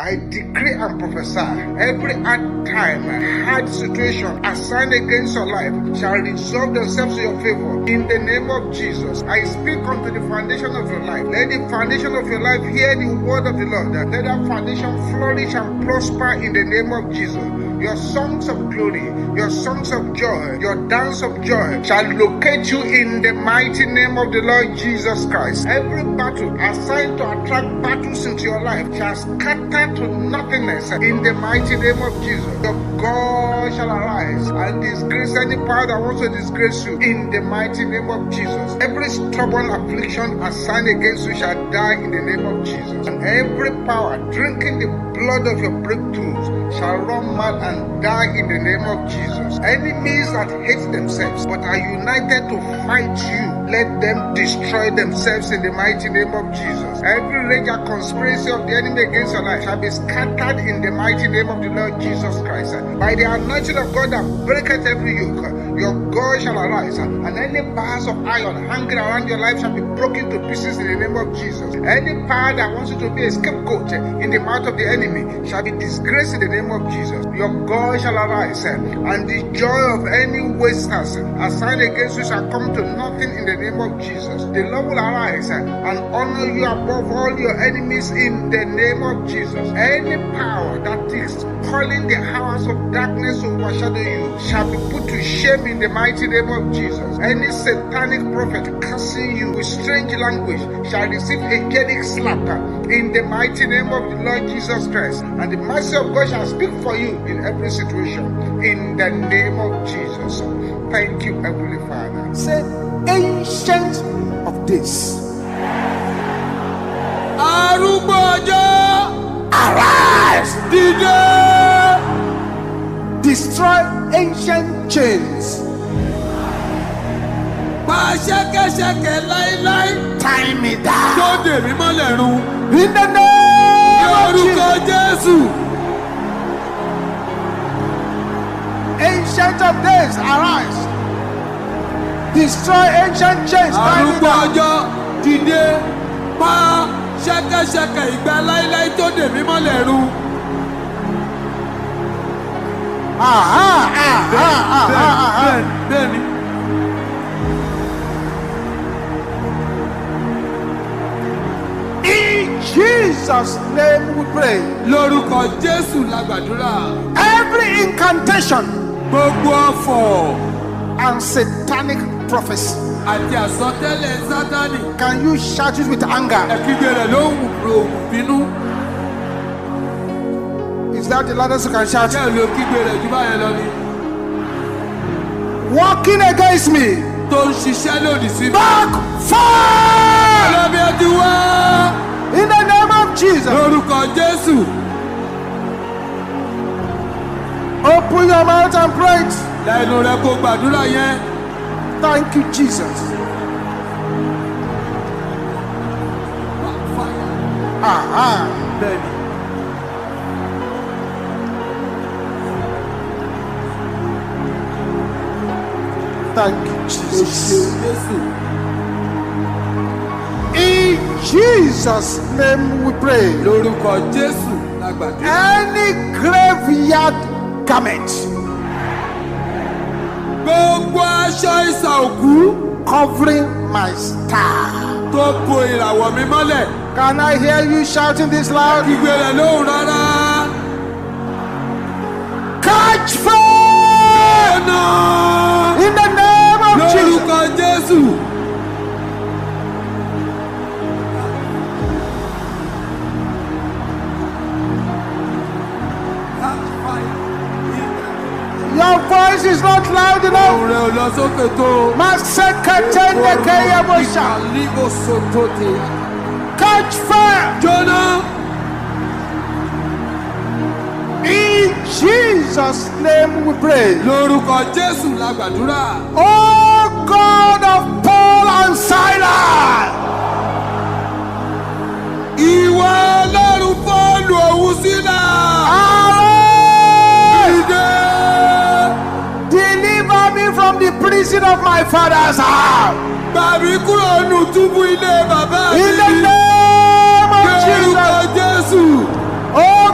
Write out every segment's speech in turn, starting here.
I decree and prophesy, every hard time, hard situation assigned against your life shall resolve themselves in your favor. In the name of Jesus, I speak unto the foundation of your life. Let the foundation of your life hear the word of the Lord. Let that foundation flourish and prosper in the name of Jesus. Your songs of glory, your songs of joy, your dance of joy shall locate you in the mighty name of the Lord Jesus Christ. Every battle assigned to attract battles into your life shall scatter to nothingness in the mighty name of Jesus. Your God shall arise and disgrace any power that wants to disgrace you in the mighty name of Jesus. Every stubborn affliction assigned against you shall die in the name of Jesus. And every power drinking the blood of your breakthroughs shall run mad and die in the name of Jesus. Enemies that hate themselves but are united to fight you, let them destroy themselves in the mighty name of Jesus. Every rage and conspiracy of the enemy against your life shall be scattered in the mighty name of the Lord Jesus Christ. By the anointing of God that breaketh every yoke, your God shall arise, and any bars of iron hanging around your life shall be broken to pieces in the name of Jesus. Any power that wants you to be a scapegoat in the mouth of the enemy shall be disgraced in the name of Jesus. Your God shall arise, and the joy of any wasters assigned against you shall come to nothing in the name of Jesus. The Lord will arise and honor you above all your enemies in the name of Jesus. Any power that is calling the hours of darkness to overshadow you shall be put to shame in the mighty name of Jesus. Any satanic prophet cursing you with strange language shall receive a angelic slap in the mighty name of the Lord Jesus Christ. And the mercy of God shall speak for you in every situation in the name of Jesus. Thank you, Heavenly Father. Say, Ancient of Days, arise, destroy ancient chains, tie me down in the name of Jesus. Ancient of Days, arise, destroy ancient chains, tie me down. In Jesus' name we pray. Every incantation and satanic prophecy, can you shout it with anger? Is that the loudest you can shout? Walking against me, backfire in the name of Jesus. Open your mouth and pray it. Thank you, Jesus. Thank you, Jesus. In Jesus' name we pray. Any graveyard garment covering my star, can I hear you shouting this loud? Catch fire in the name of Jesus. Your voice is not loud enough. Catch fire. In Jesus' name we pray. Oh God of Paul and Silas, deliver me from the prison of my father's house. In the name of Jesus. Oh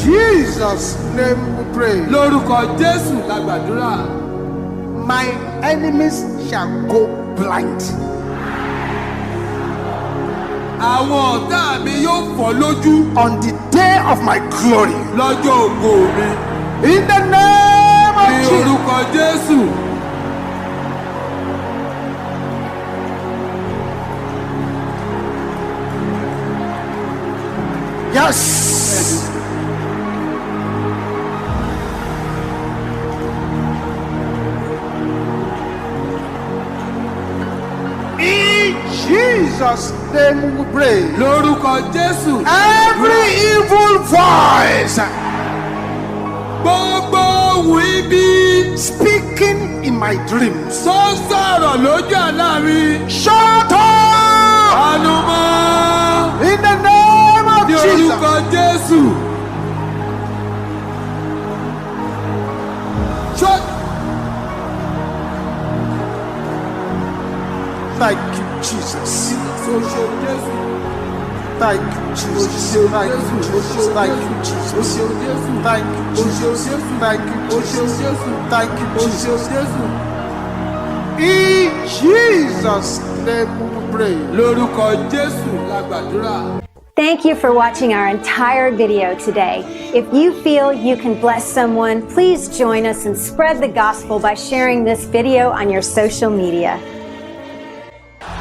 Jesus' name we pray. Lórúkọ Jésù la gbàdúrà. My enemies shall go blind. Àwọn ọ̀tá mi yóò fọ́ lójú. On the day of my glory. Lọ́jọ́ ògo mi. In the name of Ní Jesus. orúkọ Jésù. Yes. In Jesus' name we pray. Lórúkọ Jésù. Every evil voice Gbogbo ohùn ibi. speaking in my dreams. Tó ń sọ̀rọ̀ lójú àlá mi. Shut up! Ànùmọ́. In the name of Ní Jesus. orúkọ Jésù. Thank you, Jesus. Ṣoṣo Jésù. Thank you, Jesus. Thank you, Jesus. Thank you, Jesus. Thank you, Jesus. Thank you, Jesus. Thank you, Jesus. In Jesus' name we pray. Lórúkọ Jésù la gbàdúrà. Thank you for watching our entire video today. If you feel you can bless someone, please join us and spread the gospel by sharing this video on your social media.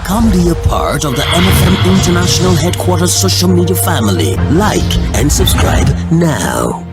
Come be a part of the MFM International Headquarters social media family. Like and subscribe now.